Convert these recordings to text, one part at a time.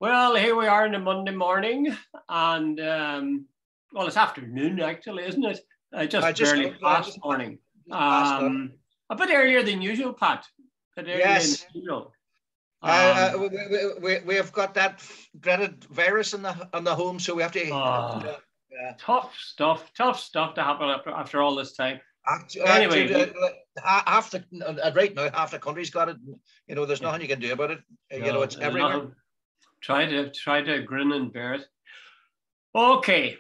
Well, here we are on a Monday morning, and well, it's afternoon actually, isn't it? Just barely past morning. A bit earlier than usual, Pat. A bit earlier than usual. We have got that dreaded virus in the home, so we have to. Tough stuff to happen after all this time. Anyway, right now, half the country's got it. You know, there's nothing you can do about it. No, it's everywhere. Try to grin and bear it. Okay.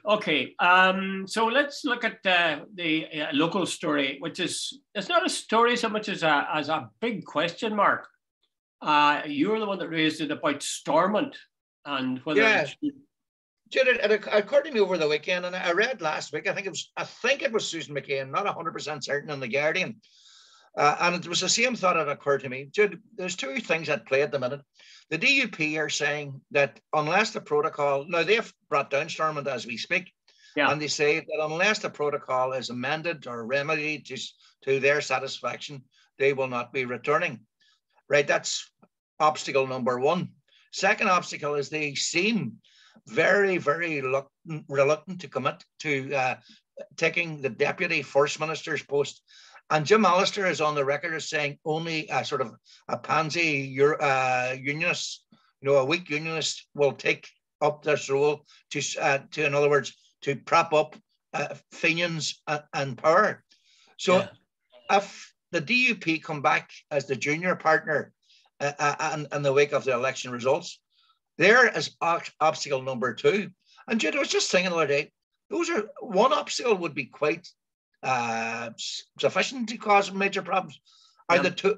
So let's look at the local story, which is, it's not a story so much as a big question mark. You're the one that raised it about Stormont and whether Jude, it occurred to me over the weekend, and I read last week. I think it was Susan McCain, not 100% certain, in the Guardian, and it was the same thought that occurred to me. Jude, there's two things at play at the minute. The DUP are saying that unless the protocol, now they've brought down Stormont as we speak, and they say that unless the protocol is amended or remedied to their satisfaction, they will not be returning. Right, that's obstacle number one. Second obstacle is they seem very, very reluctant to commit to taking the deputy first minister's post. And Jim Allister is on the record as saying only a sort of a pansy unionist, a weak unionist will take up this role to in other words, to prop up Fenians and power. So if the DUP come back as the junior partner in the wake of the election results, there is obstacle number two. And Jude, I was just thinking the other day, one obstacle would be quite sufficient to cause major problems. Are the two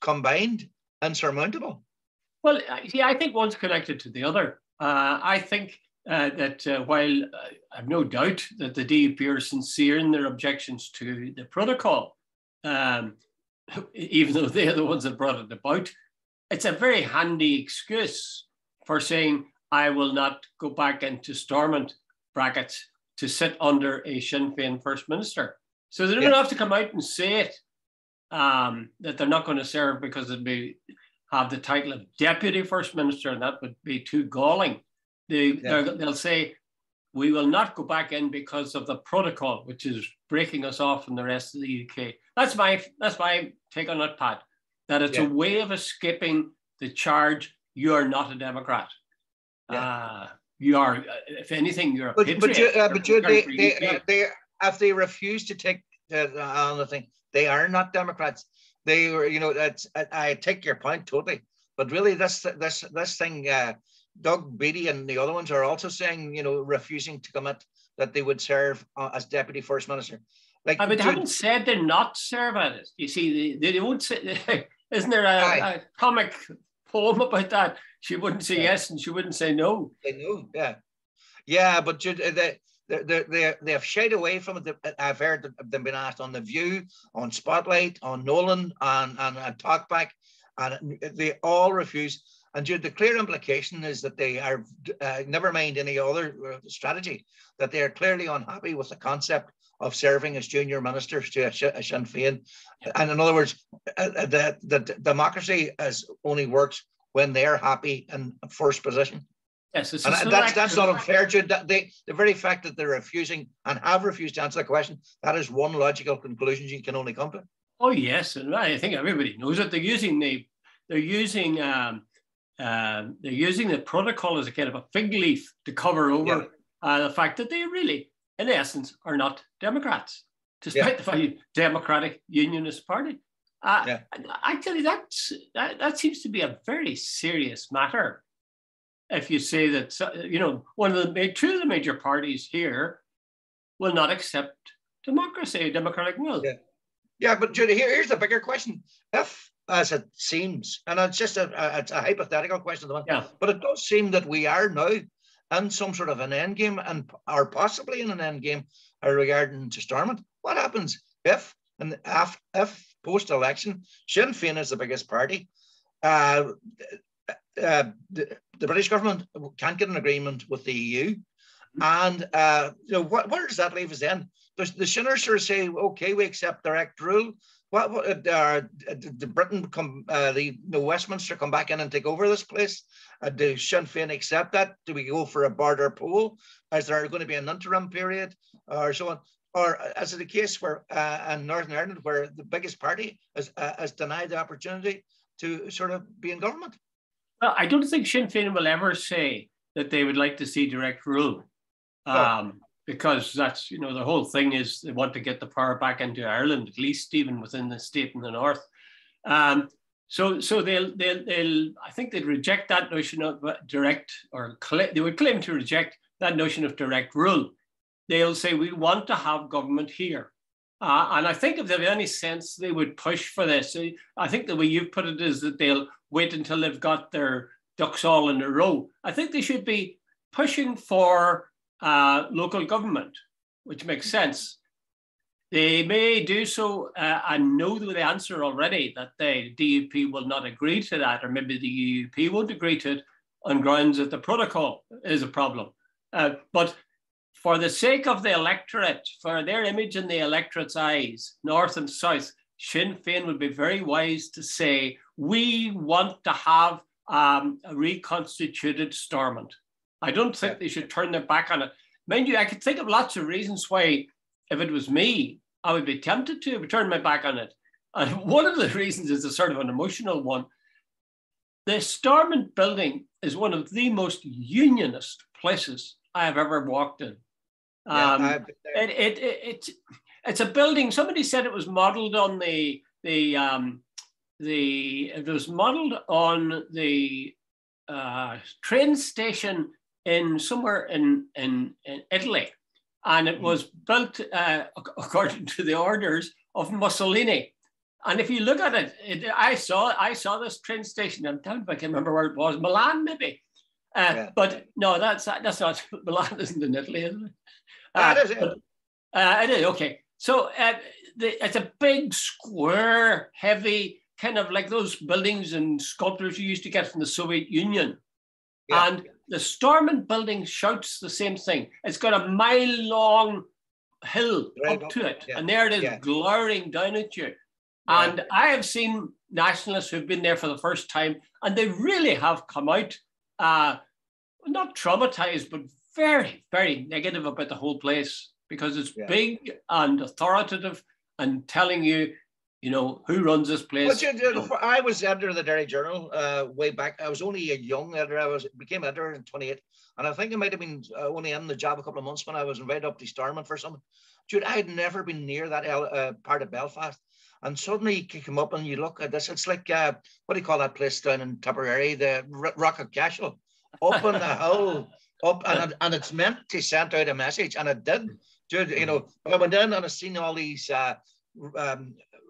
combined insurmountable? Well, I think one's connected to the other. I think that while I've no doubt that the DUP are sincere in their objections to the protocol, even though they're the ones that brought it about, it's a very handy excuse for saying, I will not go back into Stormont brackets to sit under a Sinn Féin First Minister. So they don't have to come out and say it, that they're not going to serve because they'd have the title of Deputy First Minister, and that would be too galling. They'll say, we will not go back in because of the protocol, which is breaking us off from the rest of the UK. That's my take on it, Pat, that it's a way of escaping the charge, you are not a Democrat. You are, if anything, you're a patriot. But if they refuse to take on the thing, they are not Democrats. They were, I take your point totally. But really, this thing, Doug Beattie and the other ones are also saying, refusing to commit that they would serve as Deputy First Minister. But they haven't said they're not serving it. You see, they won't say. Isn't there a comic poem about that? She wouldn't say yes and she wouldn't say no. They know, yeah. But they have shied away from it. I've heard them been asked on The View, on Spotlight, on Nolan, and Talkback, and they all refuse. And the clear implication is that they are, never mind any other strategy, that they are clearly unhappy with the concept of serving as junior ministers to a Sinn Féin. And in other words, the democracy only works when they're happy in first position. Yes, and that's not unfair, Jude. The very fact that they're refusing and have refused to answer the question, that is one logical conclusion you can only come to. Oh yes, and I think everybody knows it. They're using the protocol as a kind of a fig leaf to cover over the fact that they really, in essence, are not Democrats, despite the fact you're Democratic Unionist Party. Actually, that seems to be a very serious matter. If you say that, two of the major parties here will not accept democracy, democratic will. Yeah, but Judy, here's the bigger question. If, as it seems, and it's just it's a hypothetical question, but it does seem that we are now in some sort of an endgame, and are possibly in an endgame regarding to Stormont. What happens if post-election, Sinn Féin is the biggest party, the British government can't get an agreement with the EU, and where does that leave us then? The Shinners sort of say, okay, we accept direct rule, Did Britain come, the Westminster come back in and take over this place? Do Sinn Féin accept that? Do we go for a border poll? Is there going to be an interim period or so on? Or is it a case where in Northern Ireland where the biggest party has denied the opportunity to sort of be in government? Well, I don't think Sinn Féin will ever say that they would like to see direct rule. No. Because that's, the whole thing is they want to get the power back into Ireland, at least even within the state in the north. So they'll I think they'd reject that notion of direct, or they would claim to reject that notion of direct rule. They'll say, we want to have government here. And I think if they have any sense, they would push for this. I think the way you've put it is that they'll wait until they've got their ducks all in a row. I think they should be pushing for local government, which makes sense. They may do so and know the answer already that the DUP will not agree to that, or maybe the UUP won't agree to it on grounds that the protocol is a problem. But for the sake of the electorate, for their image in the electorate's eyes, north and south, Sinn Féin would be very wise to say, we want to have a reconstituted Stormont. I don't think they should turn their back on it. Mind you, I could think of lots of reasons why, if it was me, I would be tempted to turn my back on it. And one of the reasons is a sort of an emotional one. The Stormont building is one of the most unionist places I have ever walked in. It's a building. Somebody said it was modeled on it was modeled on the train station in somewhere in Italy, and it was built according to the orders of Mussolini. And if you look at it, I saw this train station. I'm telling you, I can't remember where it was. Milan, maybe. But no, that's not. Milan isn't in Italy, is it? It is, okay. So it's a big, square, heavy, kind of like those buildings and sculptures you used to get from the Soviet Union. Yeah. And the Stormont building shouts the same thing. It's got a mile-long hill up to it. Yeah. And there it is glowering down at you. Yeah. And I have seen nationalists who've been there for the first time, and they really have come out, not traumatized, but very, very negative about the whole place, because it's big and authoritative and telling you, who runs this place. Well, I was editor of the Derry Journal way back. I was only a young editor. I became editor in 28. And I think I might have been only in the job a couple of months when I was invited up to Stormont for something. Jude, I had never been near that part of Belfast. And suddenly you come up and you look at this. It's like, what do you call that place down in Tipperary? The Rocket Castle. Up on the hill. And it's meant to send out a message. And it did. Jude, I went in and I seen all these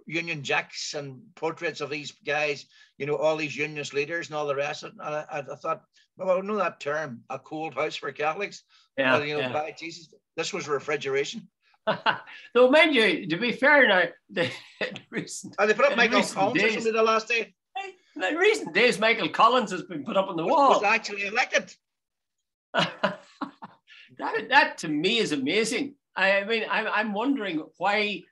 Union Jacks and portraits of these guys, all these unionist leaders and all the rest of it. And I thought, well, I know that term, a cold house for Catholics. Yeah. But, by Jesus, this was refrigeration. Though, mind you, to be fair now, they put up Michael Collins or something the last day. In recent days, Michael Collins has been put up on the wall. Was actually elected. that to me is amazing. I mean, I'm wondering why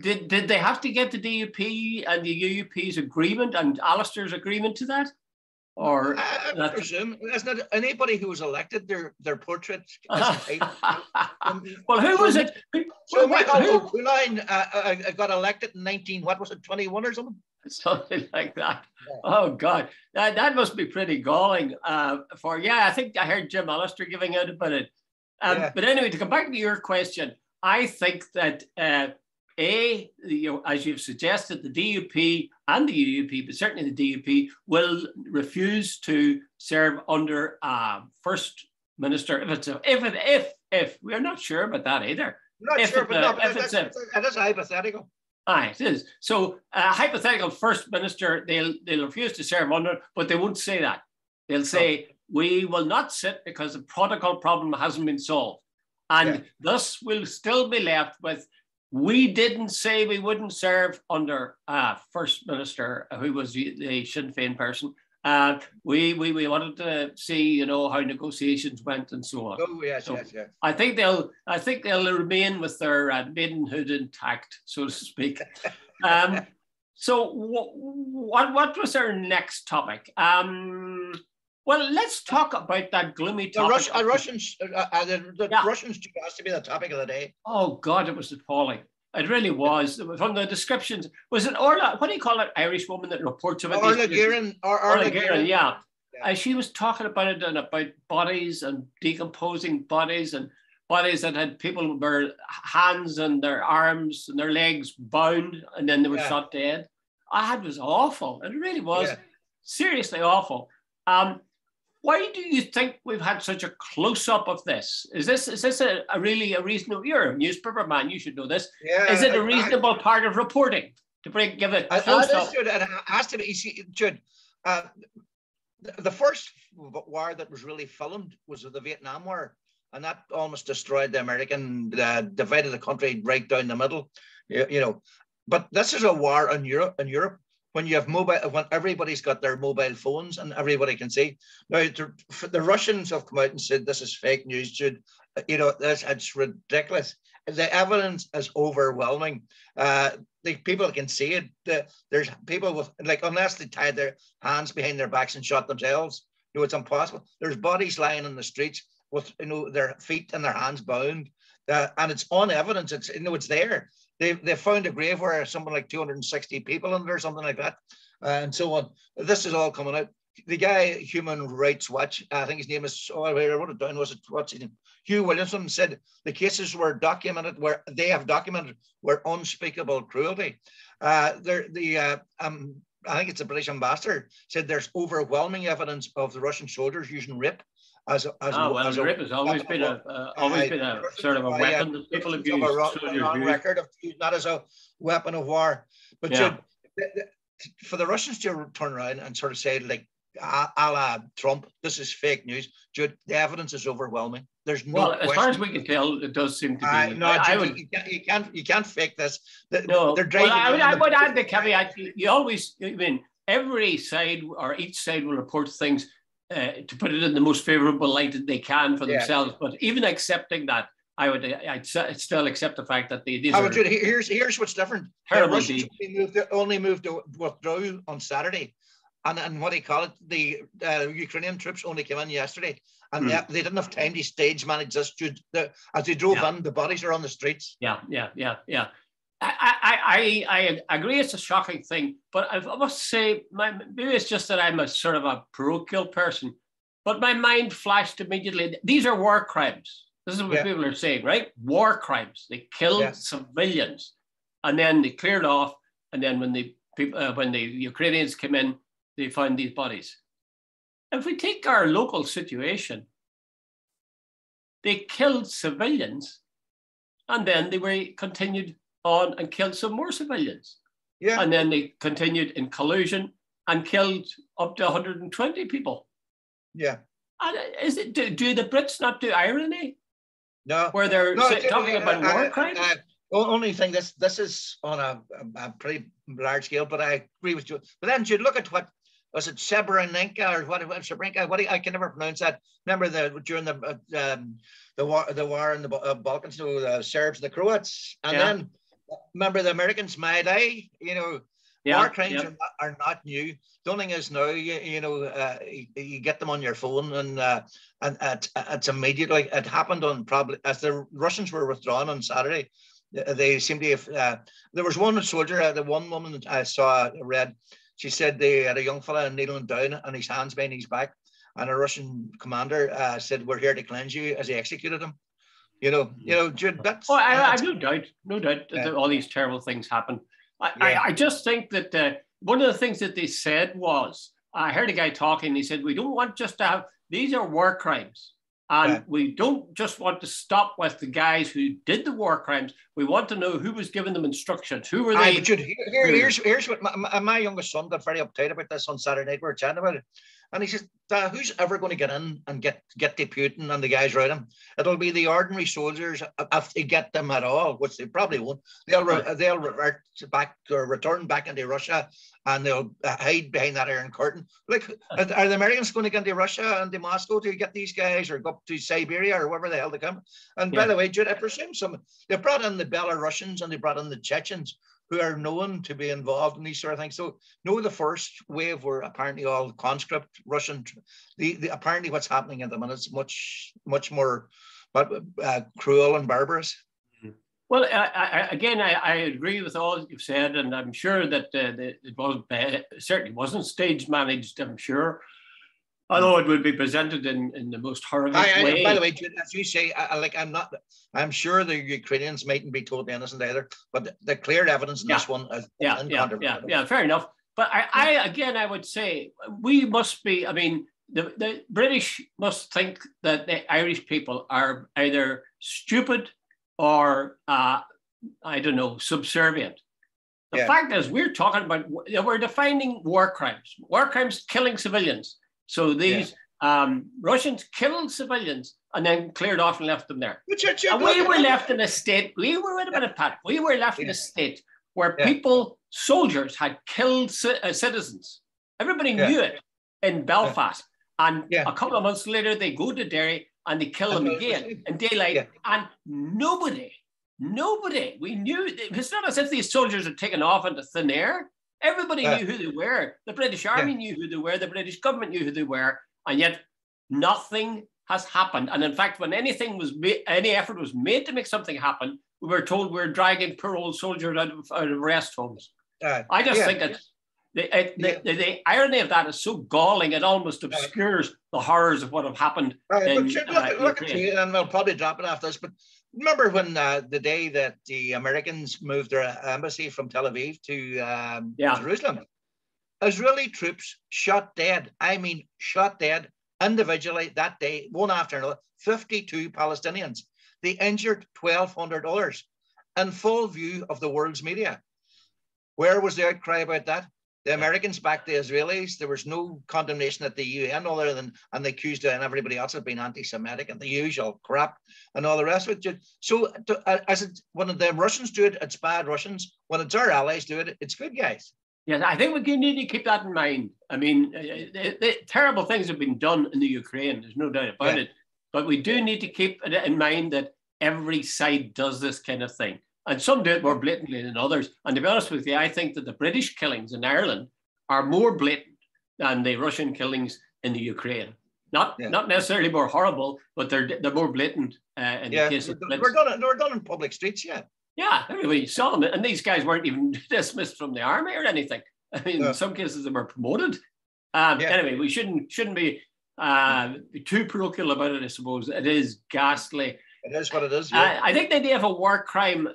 did they have to get the DUP and the UUP's agreement and Alistair's agreement to that? Or I presume it's not anybody who was elected. Their portrait. Well, who was it? So Michael O'Cooline got elected in 21 or something. Something like that. Yeah. Oh God, that must be pretty galling. I think I heard Jim Alistair giving out about it. But anyway, to come back to your question, I think that as you've suggested, the DUP and the UUP, but certainly the DUP, will refuse to serve under First Minister if we're not sure about that either. It is hypothetical. It is. So a hypothetical First Minister, they'll refuse to serve under, but they won't say that. They'll say, we will not sit because the protocol problem hasn't been solved. And thus we'll still be left with, we didn't say we wouldn't serve under First Minister, who was the Sinn Féin person. We wanted to see, how negotiations went and so on. Oh yes. I think they'll remain with their maidenhood intact, so to speak. So what was our next topic? Well, let's talk about that gloomy topic. The Russians has to be the topic of the day. Oh God, it was appalling. It really was. From the descriptions, was it Orla? What do you call it? Irish woman that reports about Orla Guerin. Orla Guerin, yeah. She was talking about it and about bodies and decomposing bodies and bodies that had people with their hands and their arms and their legs bound, and then they were shot dead. It was awful. It really was seriously awful. Why do you think we've had such a close-up of this? Is this a really a reasonable? You're a newspaper man. You should know this. Yeah, is it a reasonable part of reporting to give it close-up? It has to be. You see, Jude, the first war that was really filmed was the Vietnam War, and that almost destroyed the American, divided the country right down the middle. You know, but this is a war in Europe. When you have when everybody's got their mobile phones and everybody can see. Now, the Russians have come out and said this is fake news, Jude. You know, it's ridiculous. The evidence is overwhelming. The people can see it. There's people with, like, unless they tied their hands behind their backs and shot themselves, you know, it's impossible. There's bodies lying in the streets with, you know, their feet and their hands bound, and it's on evidence. It's, you know, it's there. They found a grave where something like 260 people under, or something like that, and so on. This is all coming out. The guy, Human Rights Watch, I think his name is, I wrote it down, what's his name? Hugh Williamson, said the cases were documented, where they have documented, were unspeakable cruelty. I think it's the British ambassador, said there's overwhelming evidence of the Russian soldiers using rape. Rape has always been a sort of a weapon that people have used. On record of that as a weapon of war. But for the Russians to turn around and sort of say, like, a la Trump, this is fake news, Jude, the evidence is overwhelming. There's no question. As far as we can tell, it does seem to be. You can't fake this. They're driving. I would add the caveat. Every side or each side will report things to put it in the most favorable light that they can for themselves. But even accepting that, I'd still accept the fact that these are. Here's what's different. The Russians only moved to withdraw on Saturday, and what do you call it? The Ukrainian troops only came in yesterday, and they didn't have time to stage manage this. As they drove in, the bodies are on the streets. Yeah. I agree it's a shocking thing, but I must say, maybe it's just that I'm a sort of a parochial person, but my mind flashed immediately. These are war crimes. This is what people are saying, right? War crimes. They killed civilians, and then they cleared off. And then when the Ukrainians came in, they found these bodies. If we take our local situation, they killed civilians, and then they continued on and killed some more civilians. Yeah. And then they continued in collusion and killed up to 120 people. Yeah. And do the Brits not do irony? No. Where they're talking about war crimes? Only thing, this is on a pretty large scale, but I agree with you. But then you look at what was it, Srebrenica or what? I can never pronounce that. Remember during the war in the Balkans, so the Serbs, the Croats, and then remember the Americans, Mad Eye. You know, war crimes are not new. The only thing is now, you get them on your phone, and it's immediately. It happened on probably as the Russians were withdrawn on Saturday. They seem to have. There was one soldier, the one woman that I saw read. She said they had a young fella kneeling down and his hands behind his back, and a Russian commander said, "We're here to cleanse you," as he executed him. You know, Jude. I have no doubt that all these terrible things happen. I just think that one of the things that they said was, I heard a guy talking. He said, "We don't want just to have these are war crimes." And we don't just want to stop with the guys who did the war crimes. We want to know who was giving them instructions. Who were they? Here's what my youngest son got very uptight about this on Saturday night. We were chatting about it. And he says, who's ever going to get in and get the Putin and the guys around him? It'll be the ordinary soldiers, if they get them at all, which they probably won't. They'll revert back or return back into Russia, and they'll hide behind that iron curtain. Like, are the Americans going to get into Russia and to Moscow to get these guys, or go up to Siberia or wherever the hell they come? And by the way, Jude, I presume they brought in the Belarusians and they brought in the Chechens, who are known to be involved in these sort of things. So, no, the first wave were apparently all conscript Russian. Apparently what's happening at the minute is much more cruel and barbarous. Well, I agree with all you've said, and I'm sure that it certainly wasn't stage managed, I'm sure. Although it would be presented in the most horrific way. By the way, Jude, as you say, I'm sure the Ukrainians mightn't be totally innocent either, but the clear evidence in this one is incontrovertible. Yeah, fair enough. But I would say we must be, I mean, the British must think that the Irish people are either stupid or, I don't know, subservient. The fact is, we're defining war crimes killing civilians. So these Russians killed civilians and then cleared off and left them there. And we were left in a state, we were left in a state where soldiers had killed citizens. Everybody knew it in Belfast. And a couple of months later, they go to Derry and they kill them again in daylight. And nobody, we knew, it's not as if these soldiers are taken off into thin air. Everybody knew who they were. The British Army knew who they were. The British government knew who they were. And yet nothing has happened. And in fact, when any effort was made to make something happen, we were told we were dragging poor old soldiers out of rest homes. I just think that the irony of that is so galling, it almost obscures the horrors of what have happened. Look at you, and we'll probably drop it after this, but remember when the day that the Americans moved their embassy from Tel Aviv to Jerusalem? Israeli troops shot dead. I mean, shot dead individually that day, one after another, 52 Palestinians. They injured 1,200 others in full view of the world's media. Where was the outcry about that? The Americans backed the Israelis. There was no condemnation at the UN other than, and they accused and everybody else of being anti-Semitic and the usual crap and all the rest of it. So when the Russians do it, it's bad Russians. When it's our allies do it, it's good guys. Yes, I think we need to keep that in mind. I mean, the terrible things have been done in the Ukraine. There's no doubt about it. But we do need to keep it in mind that every side does this kind of thing. And some do it more blatantly than others. And to be honest with you, I think that the British killings in Ireland are more blatant than the Russian killings in the Ukraine. Not necessarily more horrible, but they're more blatant in the case of they were done in public streets, Yeah, everybody saw them. And these guys weren't even dismissed from the army or anything. I mean, in some cases they were promoted. Anyway, we shouldn't be too parochial about it, I suppose. It is ghastly. It is what it is. I think the idea of a war crime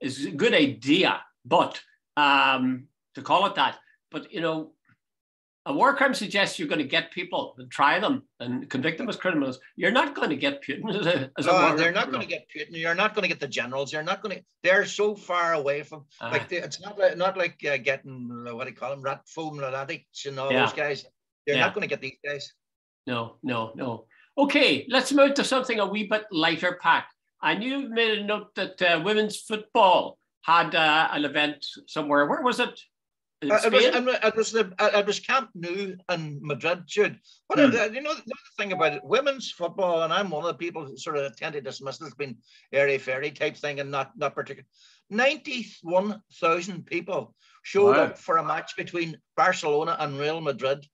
is a good idea, but to call it that. But, you know, a war crime suggests you're going to get people and try them and convict them as criminals. You're not going to get Putin as a war criminal. They're not going to get Putin. You're not going to get the generals. You're not going to. They're so far away from. It's not like getting what do you call them, rat foam addicts and all those guys. You're not going to get these guys. No. Okay, let's move to something a wee bit lighter, Pat. And you made a note that women's football had an event somewhere. Where was it? It was Camp Nou in Madrid, Jude. But you know the thing about it, women's football, and I'm one of the people who sort of tend to dismiss it as being airy-fairy type thing and not particular. 91,000 people showed up for a match between Barcelona and Real Madrid.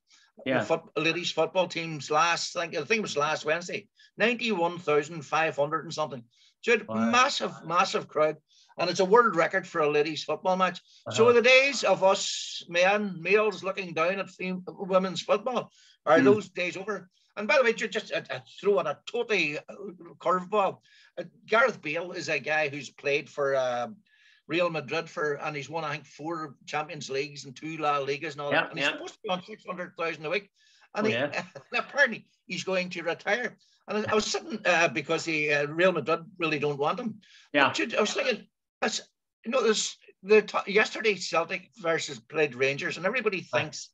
The ladies football teams I think it was last Wednesday, 91,500 and something. Jude, massive crowd. And it's a world record for a ladies football match. So the days of us males looking down at women's football are those days over. And by the way, just throw on a totally curveball. Gareth Bale is a guy who's played for Real Madrid and he's won, I think, 4 Champions Leagues and 2 La Ligas and all that. And he's supposed to be on 600,000 a week. And apparently he's going to retire. And I was sitting because Real Madrid really don't want him. I was thinking, yesterday Celtic versus played Rangers, and everybody thinks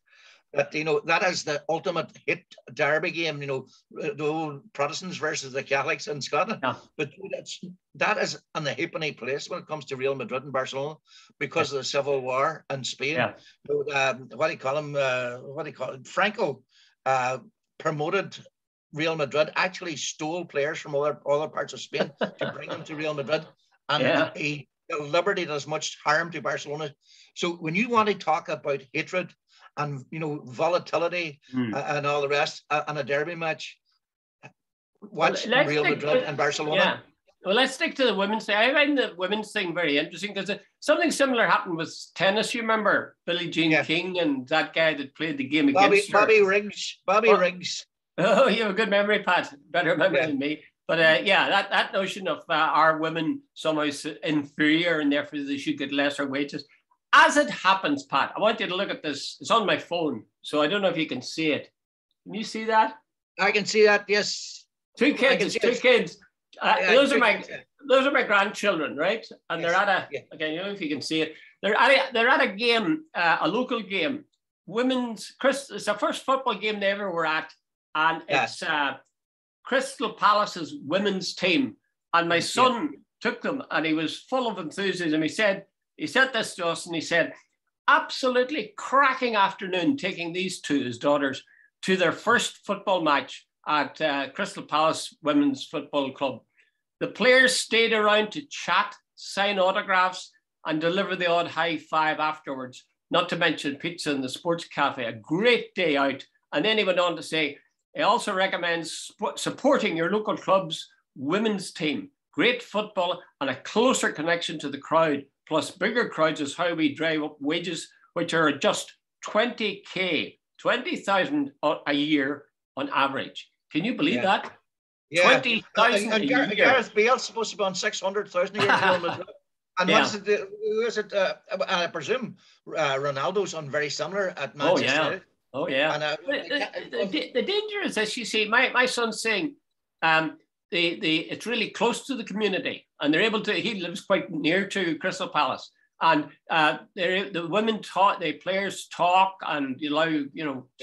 that that is the ultimate hit derby game. The old Protestants versus the Catholics in Scotland. But that is in the halfpenny place when it comes to Real Madrid and Barcelona because of the civil war in Spain. What do you call him? Franco promoted Real Madrid, actually stole players from other parts of Spain to bring them to Real Madrid, and deliberately does much harm to Barcelona. So when you want to talk about hatred and volatility and all the rest and a derby match, watch Real Madrid and Barcelona. Yeah. Well, let's stick to the women's thing. I find the women's thing very interesting because something similar happened with tennis. You remember Billie Jean King and that guy that played the game against her? Bobby Riggs. Riggs. Oh, you have a good memory, Pat. Better memory than me. But that notion of our women somehow inferior and therefore they should get lesser wages. As it happens, Pat, I want you to look at this. It's on my phone, so I don't know if you can see it. Can you see that? I can see that, yes. Two kids. Those are my grandchildren, right? And they're at again, you know, if you can see it, they're at a game, a local game. It's the first football game they ever were at, and it's Crystal Palace's women's team. And my son took them, and he was full of enthusiasm. He said this to us, and he said, absolutely cracking afternoon taking these two, his daughters, to their first football match at Crystal Palace Women's Football Club. The players stayed around to chat, sign autographs, and deliver the odd high five afterwards, not to mention pizza in the sports cafe. A great day out. And then he went on to say, he also recommends supporting your local club's women's team. Great football and a closer connection to the crowd, plus bigger crowds is how we drive up wages, which are just 20,000 a year on average. Can you believe that? Yeah. 20,000 a year. Gareth Bale's supposed to be on 600,000 a year. And who is it? I presume Ronaldo's on very similar at Manchester United. Oh, yeah. And, the danger is, as you see, my son's saying it's really close to the community, and they're able to, he lives quite near to Crystal Palace. And the women talk, the players talk and allow,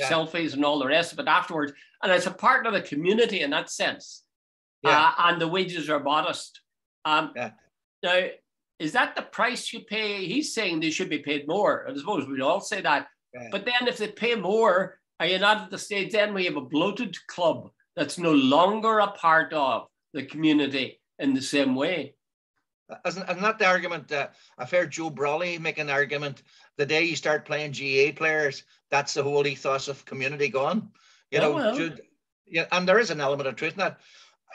selfies and all the rest of it afterwards. And it's a part of the community in that sense. And the wages are modest. Now, is that the price you pay? He's saying they should be paid more. I suppose we'd all say that. Yeah. But then if they pay more, are you not at the stage then we have a bloated club that's no longer a part of the community in the same way? Isn't that the argument? I've heard Joe Brawley make an argument. The day you start playing GA players, that's the whole ethos of community gone. And there is an element of truth in that.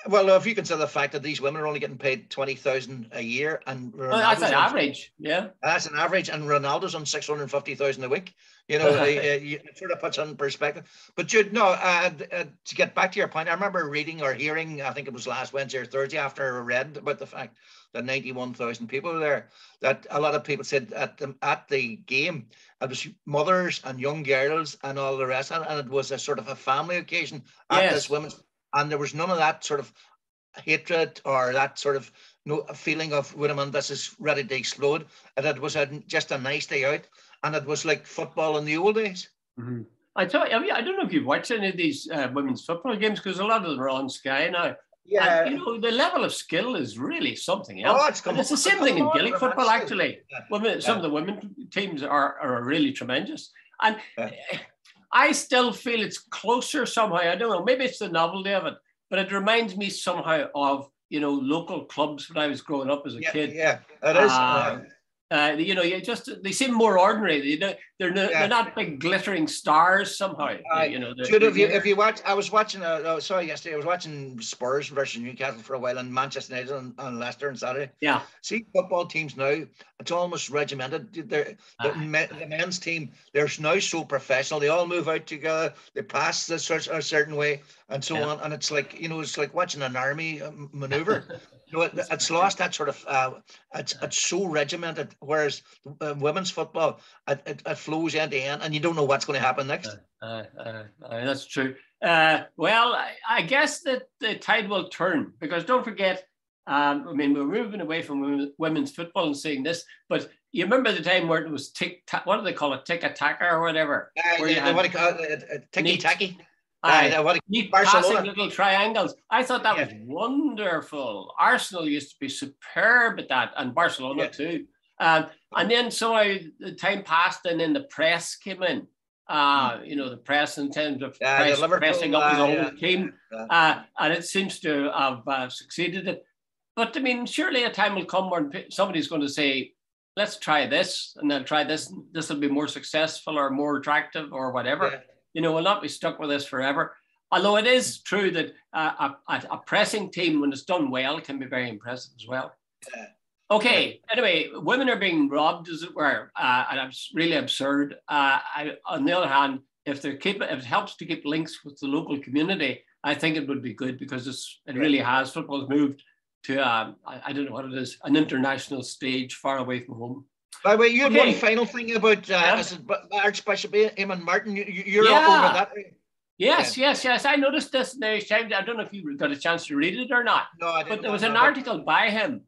Well, if you consider the fact that these women are only getting paid 20,000 a year, and that's an average, that's an average, and Ronaldo's on 650,000 a week. It sort of puts it in perspective. But Jude, to get back to your point, I remember reading or hearing, I think it was last Wednesday or Thursday, after I read about the fact that 91,000 people were there, that a lot of people said at the game, it was mothers and young girls and all the rest, and it was a sort of a family occasion at this women's. And there was none of that sort of hatred or that sort of feeling of, wait a minute, this is ready to explode. And it was just a nice day out. And it was like football in the old days. Mm-hmm. I don't know if you've watched any of these women's football games, because a lot of them are on Sky now. Yeah. And, the level of skill is really something else. It's the same thing in Gaelic football, actually. Some of the women teams are really tremendous. And I still feel it's closer somehow. I don't know, maybe it's the novelty of it, but it reminds me somehow of, local clubs when I was growing up as a kid. Yeah, it is. They seem more ordinary. They're not big glittering stars somehow. Jude, if you watch, I was watching. Yesterday I was watching Spurs versus Newcastle for a while, and Manchester United and Leicester on Saturday. Yeah. See football teams now; it's almost regimented. The men's team, they're now so professional. They all move out together. They pass a certain way, and so on. And it's like it's like watching an army maneuver. It's lost that sort of. It's so regimented. Whereas women's football, it flows end to end, and you don't know what's going to happen next. That's true. Well, I guess that the tide will turn, because don't forget, we're moving away from women's football and seeing this, but you remember the time where it was what do they call it, tick-a-tacker or whatever? Ticky-tacky. Neat passing little triangles. I thought that was wonderful. Arsenal used to be superb at that, and Barcelona too. And then the time passed, and then the press came in. The press in terms of pressing up the whole team, and it seems to have succeeded it. But I mean, surely a time will come when somebody's going to say, let's try this, and they'll try this. This will be more successful or more attractive or whatever. Yeah. You know, we'll not be stuck with this forever. Although it is true that a pressing team, when it's done well, can be very impressive as well. Yeah. Okay. Yeah. Anyway, women are being robbed, as it were, and it's really absurd. On the other hand, if it helps to keep links with the local community, I think it would be good, because it really has. Football's moved to I don't know what it is, an international stage far away from home. By the way, you had one final thing about Archbishop Eamon Martin. You're over that. Yes. I noticed this in the Irish Times. I don't know if you got a chance to read it or not. No, I didn't. But there was an article by him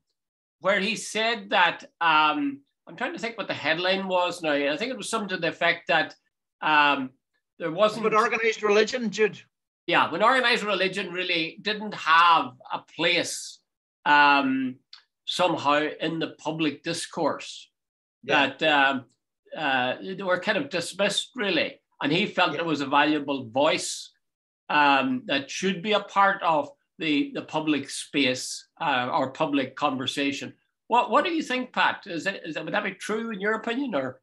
where he said that, I'm trying to think what the headline was now. I think it was something to the effect that there wasn't... But organised religion, Jude. Yeah, when organised religion really didn't have a place somehow in the public discourse, that they were kind of dismissed, really. And he felt there was a valuable voice that should be a part of the public space or public conversation. What do you think, Pat? Would that be true in your opinion, or?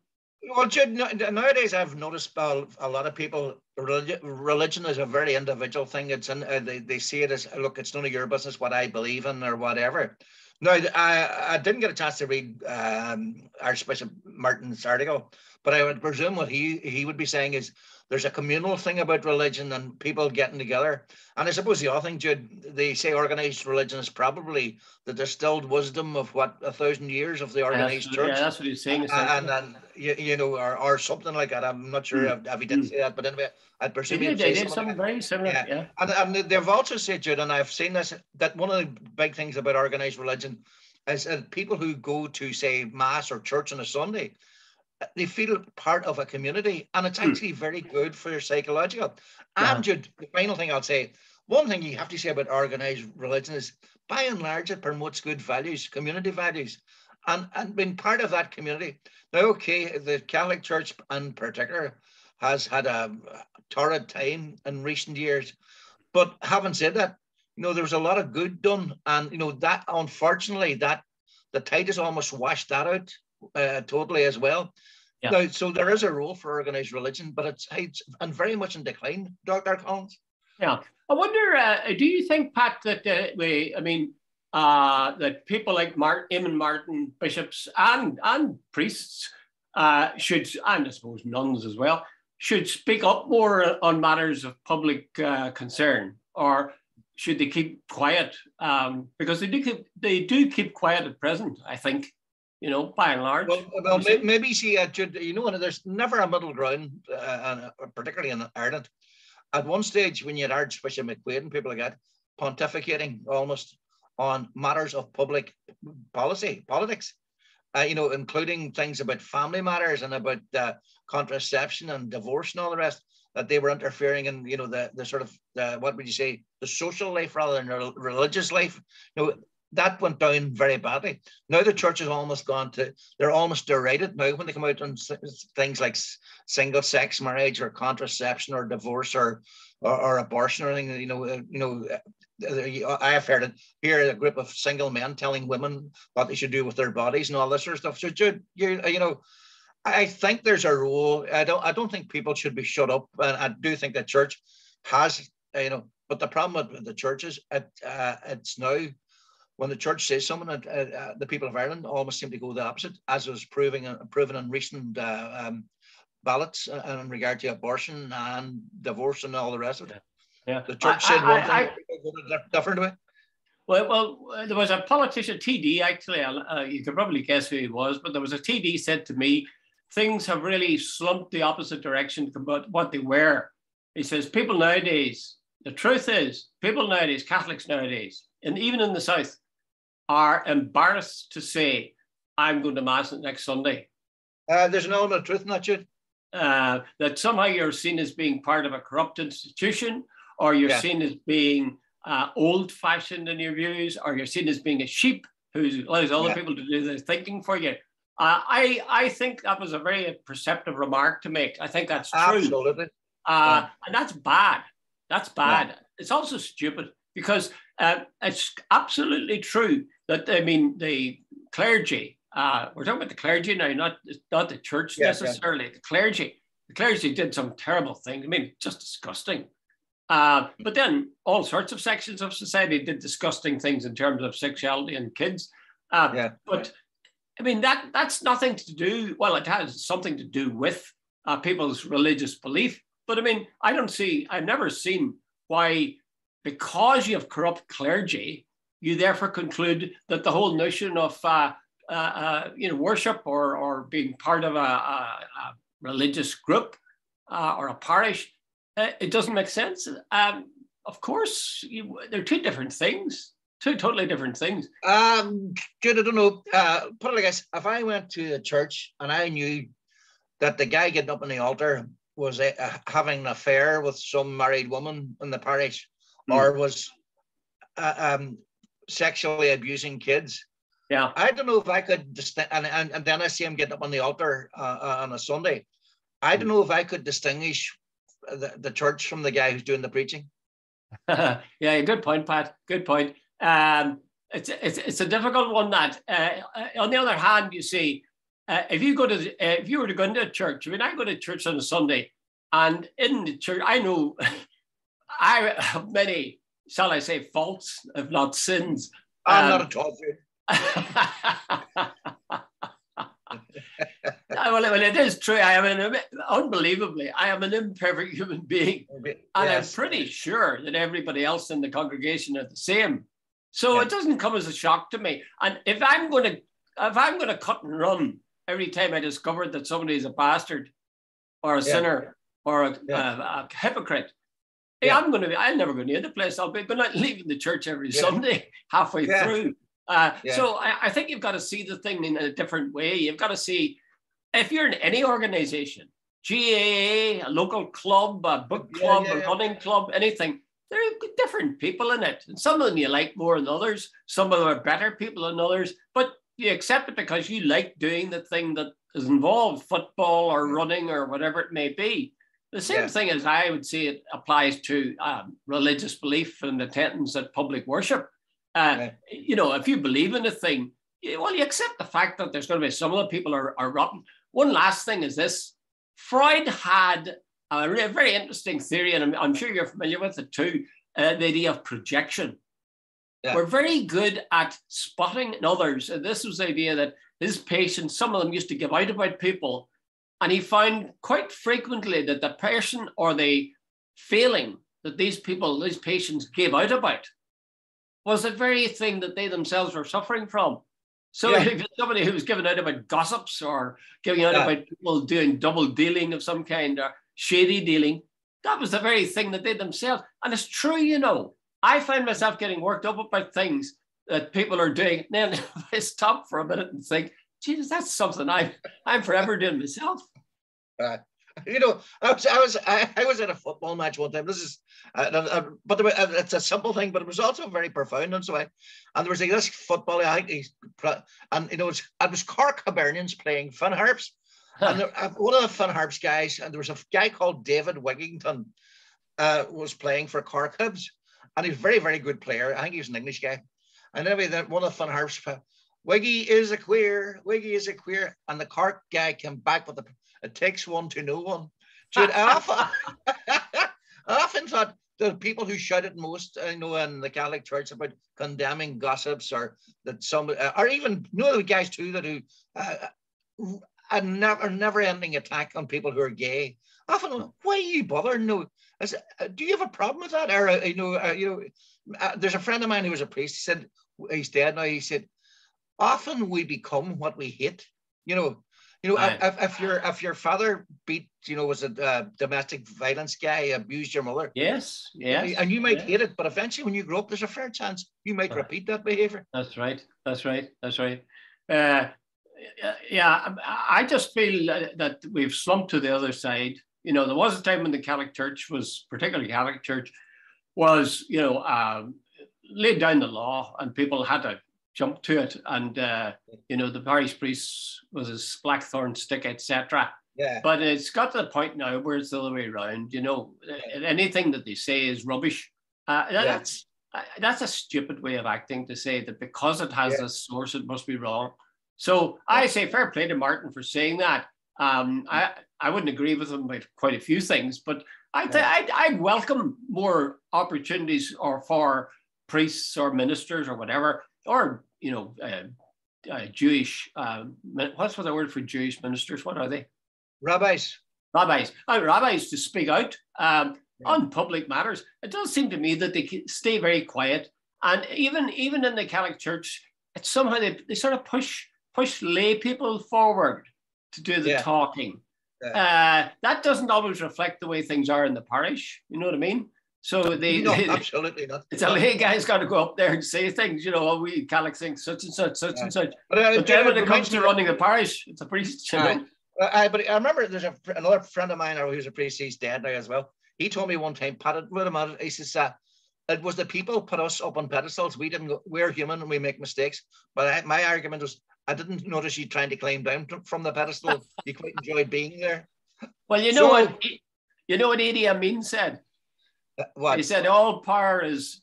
Well, Jude, nowadays I've noticed a lot of people, religion is a very individual thing. It's they see it as, look, it's none of your business what I believe in or whatever. Now, I didn't get a chance to read Archbishop Martin's article, but I would presume what he would be saying is there's a communal thing about religion and people getting together. And I suppose the other thing, Jude, they say organised religion is probably the distilled wisdom of 1,000 years of the organised church. Yeah, that's what he's saying. And you know, or something like that. I'm not sure if he did say that, but anyway, I'd presume he did something very similar. Yeah. And they've also said, Jude, and I've seen this, that one of the big things about organised religion is that people who go to, say, Mass or church on a Sunday, they feel part of a community, and it's actually very good for your psychological. And Jude, the final thing I'll say, one thing you have to say about organised religion is, by and large, it promotes good values, community values, and being part of that community. Now, okay, the Catholic Church in particular has had a torrid time in recent years, but having said that, you know, there was a lot of good done, and you know that unfortunately that the tide has almost washed that out totally as well. Yeah. Now, so there is a role for organised religion, but it's and very much in decline, Dr. Collins. Yeah, I wonder. Do you think, Pat, that that people like Eamon Martin, bishops and priests should, and I suppose nuns as well, should speak up more on matters of public concern, or should they keep quiet? Because they do keep quiet at present, I think. You know, by and large. Well maybe see, Jude, you know, there's never a middle ground, particularly in Ireland. At one stage, when you had Archbishop McQuaid and people like that pontificating almost on matters of public politics, you know, including things about family matters and about contraception and divorce and all the rest, that they were interfering in, you know, the sort of, what would you say, the social life rather than the religious life. You know, that went down very badly. Now the church has almost they're almost derided now when they come out on things like single-sex marriage or contraception or divorce or abortion or anything. You know, I have heard a group of single men telling women what they should do with their bodies and all this sort of stuff. So, Jude, you know, I think there's a role. I don't think people should be shut up. And I do think the church has, you know, but the problem with the church is it's now, when the church says something, the people of Ireland almost seem to go the opposite, as was proven in recent ballots in regard to abortion and divorce and all the rest of it. Yeah. The church said one thing, people go a different way. Well, there was a politician, TD, actually, you could probably guess who he was, but there was a TD said to me, things have really slumped the opposite direction from what they were. He says, people nowadays, the truth is, people nowadays, Catholics nowadays, and even in the South, are embarrassed to say, I'm going to Mass next Sunday. There's an element of truth in that, Jude. That somehow you're seen as being part of a corrupt institution, or you're seen as being old-fashioned in your views, or you're seen as being a sheep who allows other people to do the thinking for you. I think that was a very perceptive remark to make. I think that's true. Absolutely. And that's bad. That's bad. Yeah. It's also stupid because it's absolutely true that, I mean, the clergy, we're talking about the clergy now, not the church necessarily, the clergy. The clergy did some terrible things. I mean, just disgusting. But then all sorts of sections of society did disgusting things in terms of sexuality and kids. But I mean, that's nothing to do, well, it has something to do with people's religious belief. But I mean, I've never seen why, because you have corrupt clergy, you therefore conclude that the whole notion of worship or being part of a religious group or a parish, it doesn't make sense. Of course, they're two different things, two totally different things. Jude, I don't know. Put it like this: if I went to a church and I knew that the guy getting up on the altar was having an affair with some married woman in the parish, or was sexually abusing kids, I don't know if I could and then I see him getting up on the altar on a Sunday. I don't know if I could distinguish the church from the guy who's doing the preaching. Yeah, good point, Pat. Good point. It's a difficult one. That on the other hand, you see, if you were to go into a church, I mean, I go to church on a Sunday, and in the church, I know I have many, shall I say, faults, if not sins. I'm not at all. Well, it is true. I am unbelievably, I am an imperfect human being, and I'm pretty sure that everybody else in the congregation are the same. So it doesn't come as a shock to me. And if I'm going to cut and run every time I discover that somebody is a bastard or a sinner or a hypocrite, I'll never go near the place. I'll be leaving the church every Sunday halfway through. So I think you've got to see the thing in a different way. You've got to see, if you're in any organization, GAA, a local club, a book club, a running club, anything, there are different people in it. And some of them you like more than others. Some of them are better people than others. But you accept it because you like doing the thing that is involved, football or running or whatever it may be. The same thing as I would say it applies to religious belief and attendance at public worship. If you believe in a thing, you accept the fact that there's going to be some of the people are rotten. One last thing is this. Freud had a very interesting theory, and I'm sure you're familiar with it too, the idea of projection. We're very good at spotting in others. And this was the idea that his patients, some of them used to give out about people, and he found quite frequently that the person or the feeling that these patients gave out about was the very thing that they themselves were suffering from. So if somebody who was giving out about gossips or giving out about people doing double dealing of some kind or shady dealing, that was the very thing that they themselves. And it's true, I find myself getting worked up about things that people are doing. Then I stop for a minute and think, Jesus, that's something I'm forever doing myself. I was at a football match one time. This is, but it's a simple thing, but it was also very profound. And there was this footballer, it was Cork Hibernians playing Finn Harps, and one of the Finn Harps guys, and there was a guy called David Wigington, was playing for Cork Hibs, and he's a very, very good player. I think he was an English guy. And anyway, one of the Finn Harps, Wiggy is a queer, and the Cork guy came back with it takes one to know one. Jude, I often thought the people who shouted most, in the Catholic Church about condemning gossips, or that some, or even the guys too that who a never-ending attack on people who are gay. I often, why are you bothering? Do you have a problem with that? Or there's a friend of mine who was a priest. He said, he's dead now. He said, often we become what we hate. If your father was a domestic violence guy, abused your mother. Yes. And you might hate it, but eventually when you grow up, there's a fair chance you might repeat that behavior. That's right. I just feel that we've slumped to the other side. There was a time when the Catholic Church was, particularly Catholic Church, was, laid down the law and people had to jump to it, and the parish priest was his blackthorn stick, etc. But it's got to the point now where it's the other way around. Anything that they say is rubbish. That's that's a stupid way of acting, to say that because it has this source, it must be wrong. So I say fair play to Martin for saying that. I wouldn't agree with him with quite a few things, but I welcome more opportunities for priests or ministers or whatever, or Jewish. What's the word for Jewish ministers? What are they? Rabbis. Rabbis to speak out on public matters. It does seem to me that they stay very quiet, and even in the Catholic Church, it's somehow they sort of push lay people forward to do the talking. That doesn't always reflect the way things are in the parish. You know what I mean? So absolutely not. It's a lay guy's got to go up there and say things. We Catholics think such and such, and such. But then when it comes to running the parish, it's a priest. But I remember there's another friend of mine who's a priest. He's dead now as well. He told me one time, he says, it was the people put us up on pedestals. We're human and we make mistakes. But my argument was, I didn't notice you trying to climb down from the pedestal. You quite enjoyed being there. Well, you know what Idi Amin said. What? He said, all power is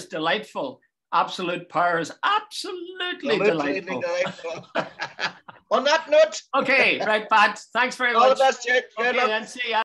delightful. Absolute power is absolutely delightful. On that note. Okay, right, Pat. Thanks very much. All the best, Jude. Okay, then see ya.